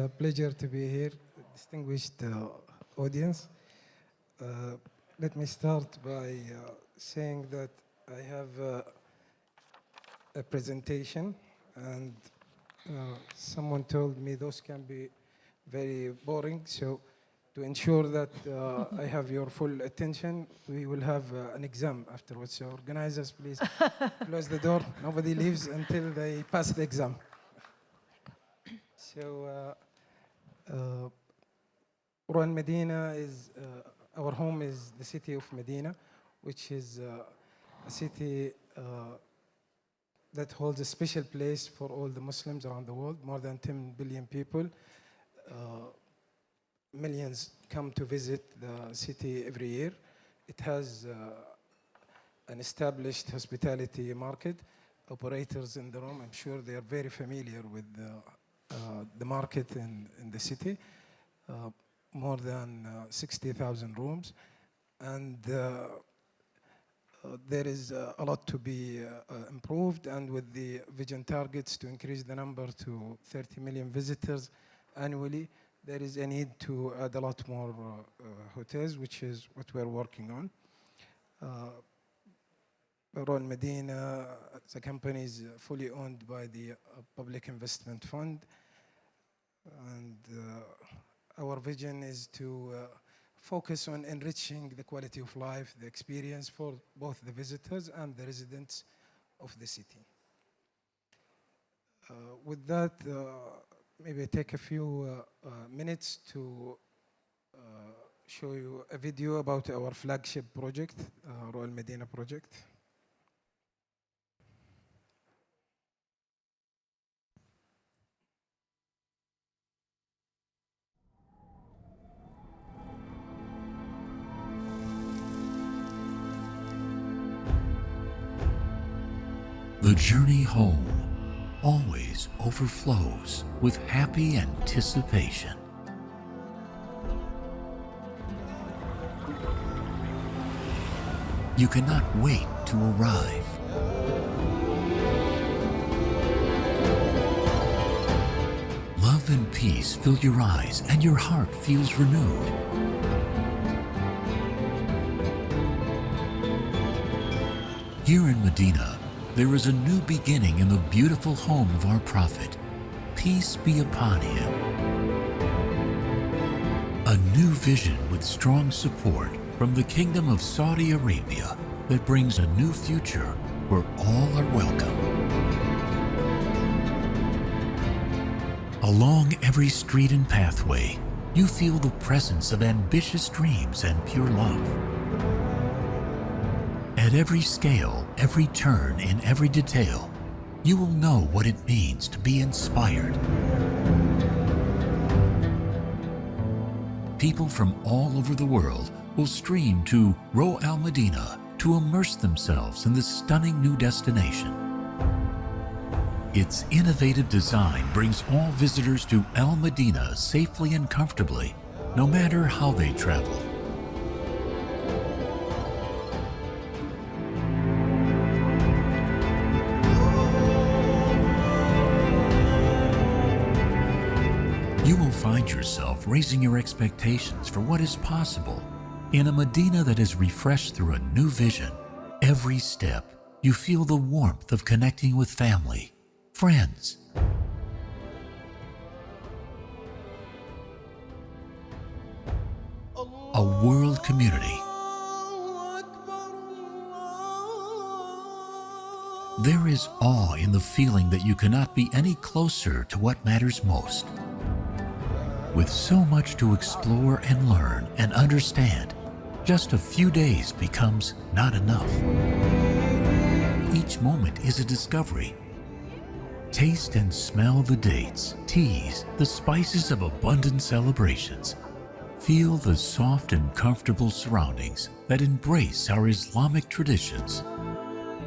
a pleasure to be here, distinguished audience. Let me start by saying that I have a presentation, and someone told me those can be very boring. So to ensure that I have your full attention, we will have an exam afterwards. So organizers, please close the door. Nobody leaves until they pass the exam. So Rural Medina is, our home is the city of Medina, which is a city that holds a special place for all the Muslims around the world, more than 10 billion people. Millions come to visit the city every year. It has an established hospitality market. Operators in the room, I'm sure they are very familiar with the market in the city. More than 60,000 rooms. And there is a lot to be improved, and with the vision targets to increase the number to 30 million visitors annually, there is a need to add a lot more hotels, which is what we're working on. Rural Medina, the company is fully owned by the Public Investment Fund, and our vision is to focus on enriching the quality of life, the experience for both the visitors and the residents of the city. With that, maybe take a few minutes to show you a video about our flagship project, Rural Medina project. The journey home always overflows with happy anticipation. You cannot wait to arrive. Love and peace fill your eyes and your heart feels renewed. Here in Medina, there is a new beginning in the beautiful home of our Prophet. Peace be upon him. A new vision with strong support from the Kingdom of Saudi Arabia that brings a new future where all are welcome. Along every street and pathway, you feel the presence of ambitious dreams and pure love. At every scale, every turn, in every detail, you will know what it means to be inspired. People from all over the world will stream to Rural Medina to immerse themselves in this stunning new destination. Its innovative design brings all visitors to Al Medina safely and comfortably, no matter how they travel. You will find yourself raising your expectations for what is possible in a Medina that is refreshed through a new vision. Every step, you feel the warmth of connecting with family, friends, a world community. There is awe in the feeling that you cannot be any closer to what matters most. With so much to explore and learn and understand, just a few days becomes not enough. Each moment is a discovery. Taste and smell the dates, teas, the spices of abundant celebrations. Feel the soft and comfortable surroundings that embrace our Islamic traditions.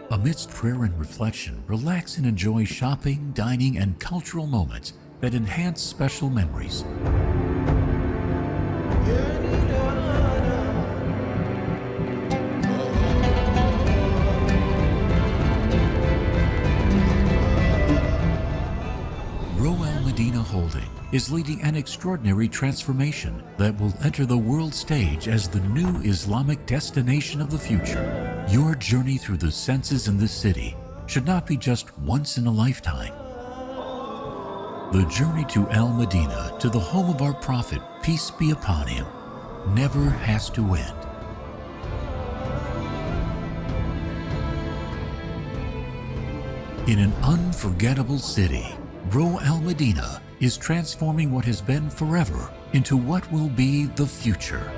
Amidst prayer and reflection, relax and enjoy shopping, dining, and cultural moments that enhance special memories. Rural Medina Holding is is leading an extraordinary transformation that will enter the world stage as the new Islamic destination of the future. Your journey through the senses in this city should not be just once in a lifetime. The journey to Al Madinah, to the home of our Prophet, peace be upon him, never has to end. In an unforgettable city, Grow Al Madinah is transforming what has been forever into what will be the future.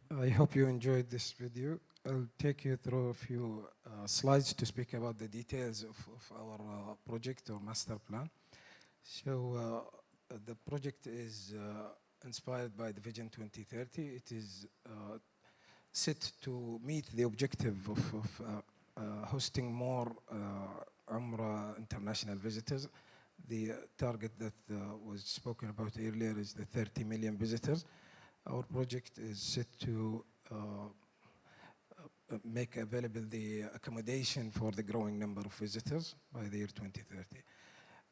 I hope you enjoyed this video. I'll take you through a few slides to speak about the details of our project or master plan. So the project is inspired by the Vision 2030. It is set to meet the objective of hosting more Umrah international visitors. The target that was spoken about earlier is the 30 million visitors. Our project is set to make available the accommodation for the growing number of visitors by the year 2030.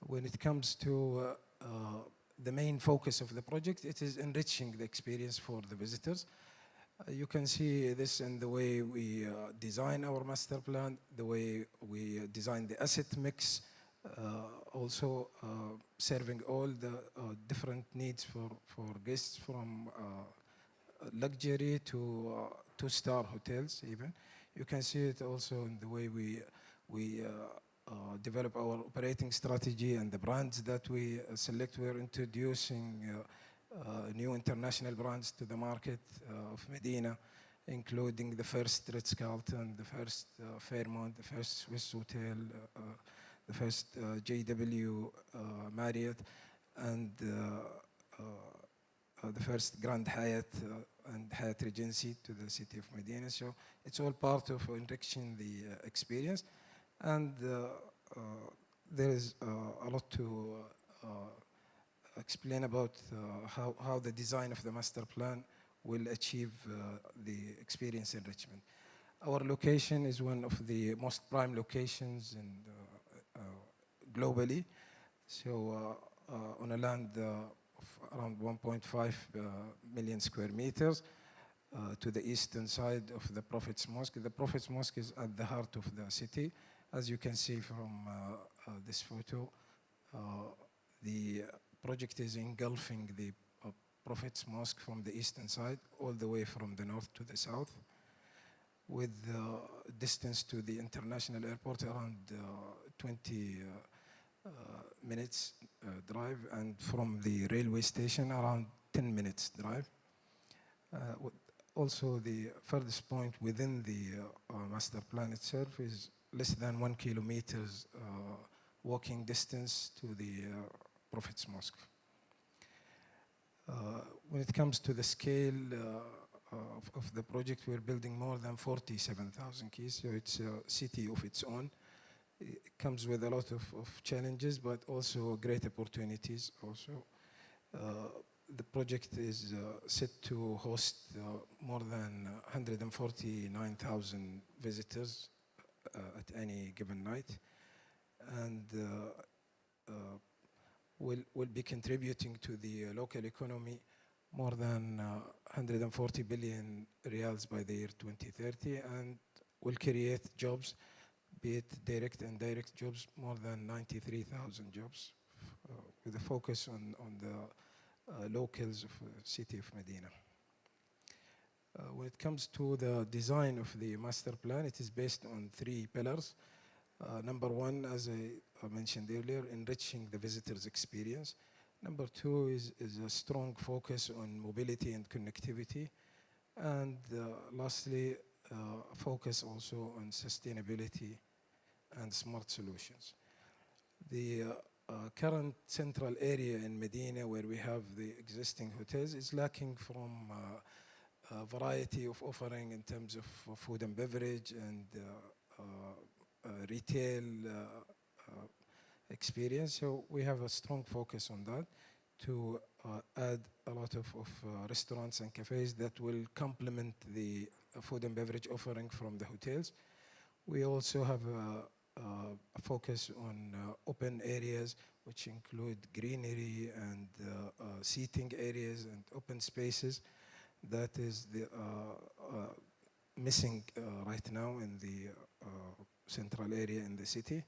When it comes to the main focus of the project, it is enriching the experience for the visitors. You can see this in the way we design our master plan, the way we design the asset mix, also serving all the different needs for guests, from luxury to two-star hotels even. You can see it also in the way we develop our operating strategy and the brands that we select. We're introducing new international brands to the market of Medina, including the first Ritz-Carlton, the first Fairmont, the first Swiss Hotel, the first JW Marriott, and the first Grand Hyatt and Hyatt Regency to the city of Medina. So it's all part of enriching the experience. And there is a lot to explain about how the design of the master plan will achieve the experience enrichment. Our location is one of the most prime locations globally. So on a land of around 1.5 million square meters to the eastern side of the Prophet's Mosque. The Prophet's Mosque is at the heart of the city. As you can see from this photo, the project is engulfing the Prophet's Mosque from the eastern side, all the way from the north to the south, with distance to the international airport around 20 minutes drive, and from the railway station around 10 minutes drive. Also, the furthest point within the master plan itself is less than 1 kilometers walking distance to the Prophet's Mosque. When it comes to the scale of the project, we're building more than 47,000 keys, so it's a city of its own. It comes with a lot of challenges, but also great opportunities also. The project is set to host more than 149,000 visitors at any given night, and will be contributing to the local economy more than 140 billion riyals by the year 2030, and will create jobs, be it direct and indirect jobs, more than 93,000 jobs, with a focus on the locals of the city of Medina. When it comes to the design of the master plan, it is based on 3 pillars. Number 1, as I mentioned earlier, enriching the visitor's experience. Number 2 is a strong focus on mobility and connectivity. And lastly, focus also on sustainability and smart solutions. The current central area in Medina, where we have the existing hotels, is lacking from a variety of offering in terms of food and beverage and retail experience. So we have a strong focus on that to add a lot of restaurants and cafes that will complement the food and beverage offering from the hotels. We also have a focus on open areas, which include greenery and seating areas and open spaces. That is the missing right now in the central area in the city.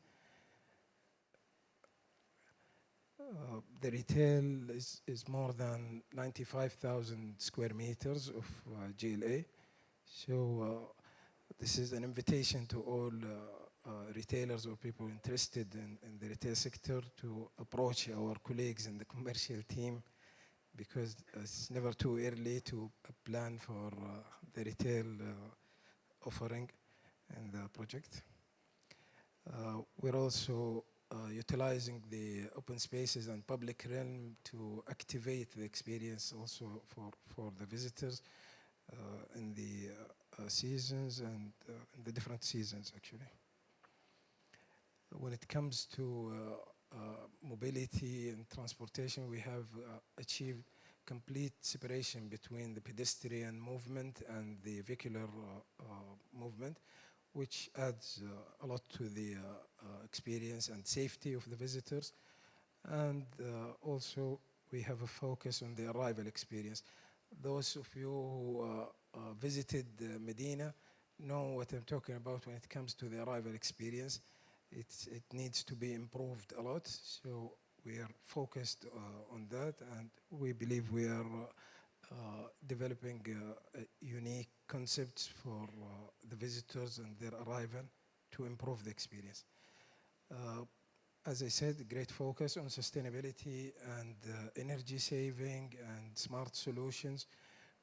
The retail is more than 95,000 square meters of GLA. So this is an invitation to all retailers or people interested in the retail sector to approach our colleagues in the commercial team, because it's never too early to plan for the retail offering in the project. We're also utilizing the open spaces and public realm to activate the experience also for the visitors in the seasons and in the different seasons actually. When it comes to mobility and transportation, we have achieved complete separation between the pedestrian movement and the vehicular movement, which adds a lot to the experience and safety of the visitors. And also we have a focus on the arrival experience. Those of you who visited Medina know what I'm talking about when it comes to the arrival experience. It needs to be improved a lot, so we are focused on that, and we believe we are developing unique concepts for the visitors and their arrival to improve the experience. As I said, great focus on sustainability and energy saving and smart solutions.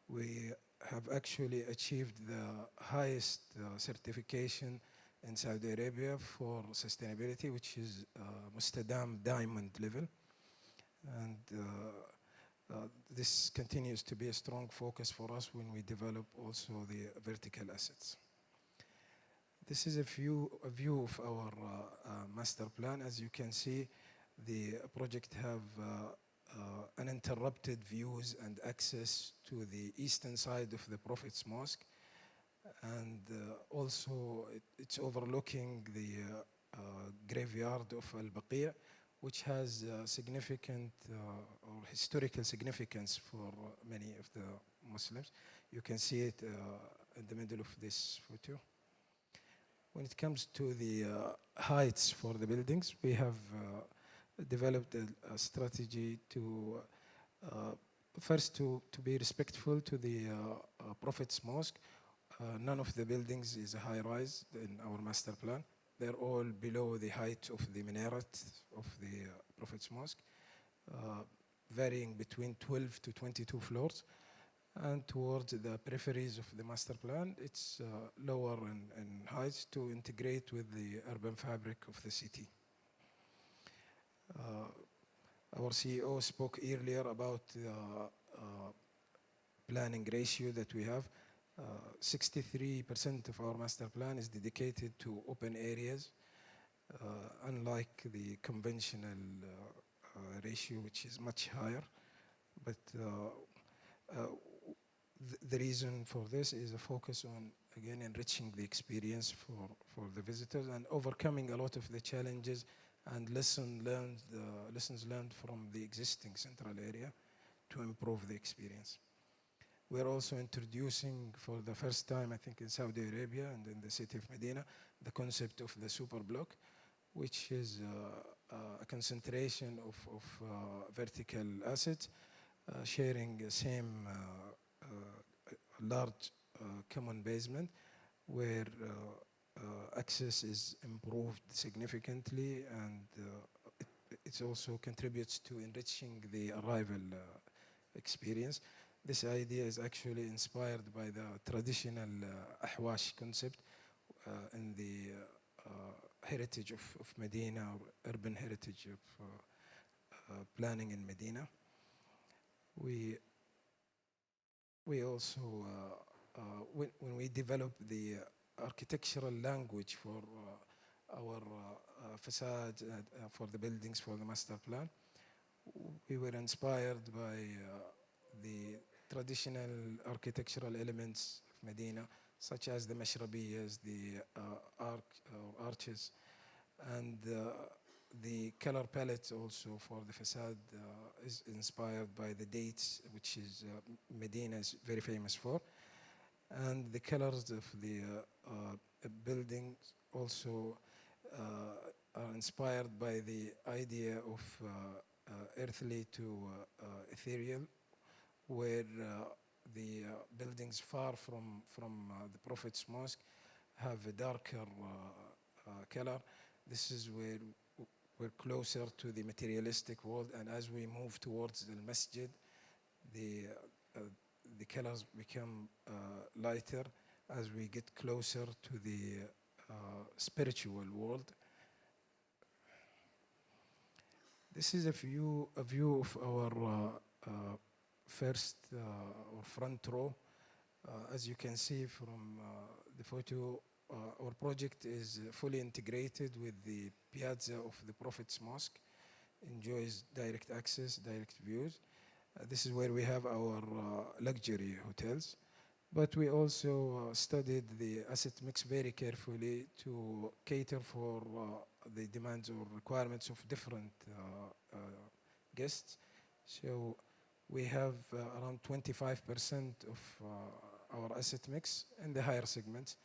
We have actually achieved the highest certification in Saudi Arabia for sustainability, which is Mustadam Diamond level. And this continues to be a strong focus for us when we develop also the vertical assets. This is a view of our master plan. As you can see, the project have uninterrupted views and access to the eastern side of the Prophet's Mosque. And also it's overlooking the graveyard of Al-Baqi', which has significant or historical significance for many of the Muslims. You can see it in the middle of this photo. When it comes to the heights for the buildings, we have developed a strategy to first to be respectful to the Prophet's Mosque. None of the buildings is a high rise in our master plan. They're all below the height of the minaret of the Prophet's Mosque, varying between 12 to 22 floors. And towards the peripheries of the master plan, it's lower in height to integrate with the urban fabric of the city. Our CEO spoke earlier about the planning ratio that we have. 63% of our master plan is dedicated to open areas, unlike the conventional ratio, which is much higher. But the reason for this is a focus on, again, enriching the experience for the visitors and overcoming a lot of the challenges and lessons learned from the existing central area to improve the experience. We're also introducing for the first time, I think in Saudi Arabia and in the city of Medina, the concept of the super block, which is a concentration of vertical assets sharing the same large common basement, where access is improved significantly, and it also contributes to enriching the arrival experience. This idea is actually inspired by the traditional Ahwash concept in the heritage of Medina, or urban heritage of planning in Medina. We also, when we develop the architectural language for our facades for the buildings for the master plan, we were inspired by the traditional architectural elements of Medina, such as the mashrabiyas, the arches, And the color palette also for the facade is inspired by the dates, which is Medina is very famous for. And the colors of the buildings also are inspired by the idea of earthly to ethereal, where the buildings far from the Prophet's Mosque have a darker color. This is where we're closer to the materialistic world, and as we move towards the masjid, the uh, the colors become lighter as we get closer to the spiritual world. This is a view of our first or front row. As you can see from the photo, our project is fully integrated with the piazza of the Prophet's Mosque, enjoys direct access, direct views. This is where we have our luxury hotels. But we also studied the asset mix very carefully to cater for the demands or requirements of different guests. So we have around 25% of our asset mix in the higher segments,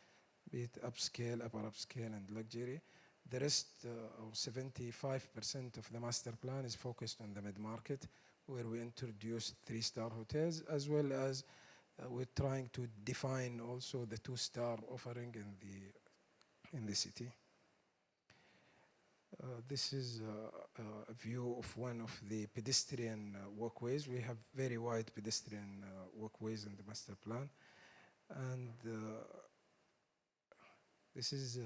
be it upscale, upper upscale, and luxury. The rest, or 75% of the master plan, is focused on the mid-market, where we introduce 3-star hotels, as well as we're trying to define also the 2-star offering in the city. This is a view of one of the pedestrian walkways. We have very wide pedestrian walkways in the master plan. And this is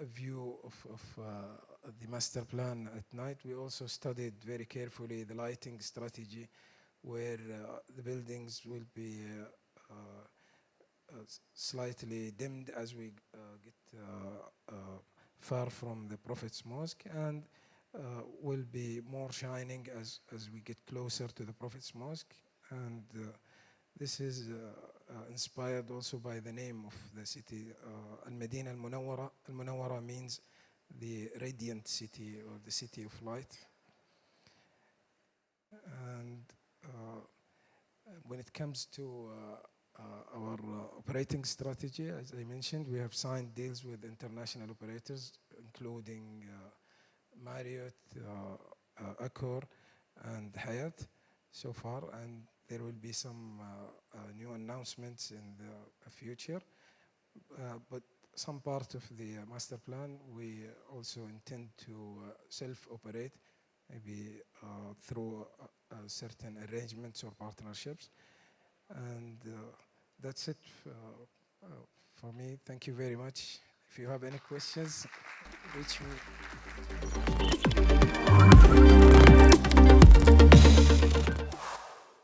a view of the master plan at night. We also studied very carefully the lighting strategy, where the buildings will be slightly dimmed as we get far from the Prophet's Mosque, and will be more shining as we get closer to the Prophet's Mosque. And this is inspired also by the name of the city, Al-Madinah Al-Munawwara. Al-Munawwara means the radiant city, or the city of light. And when it comes to our operating strategy, as I mentioned, we have signed deals with international operators, including Marriott, Accor, and Hyatt so far, and there will be some new announcements in the future. But some part of the master plan, we also intend to self-operate, maybe through certain arrangements or partnerships. And that's it for me. Thank you very much. If you have any questions, reach me.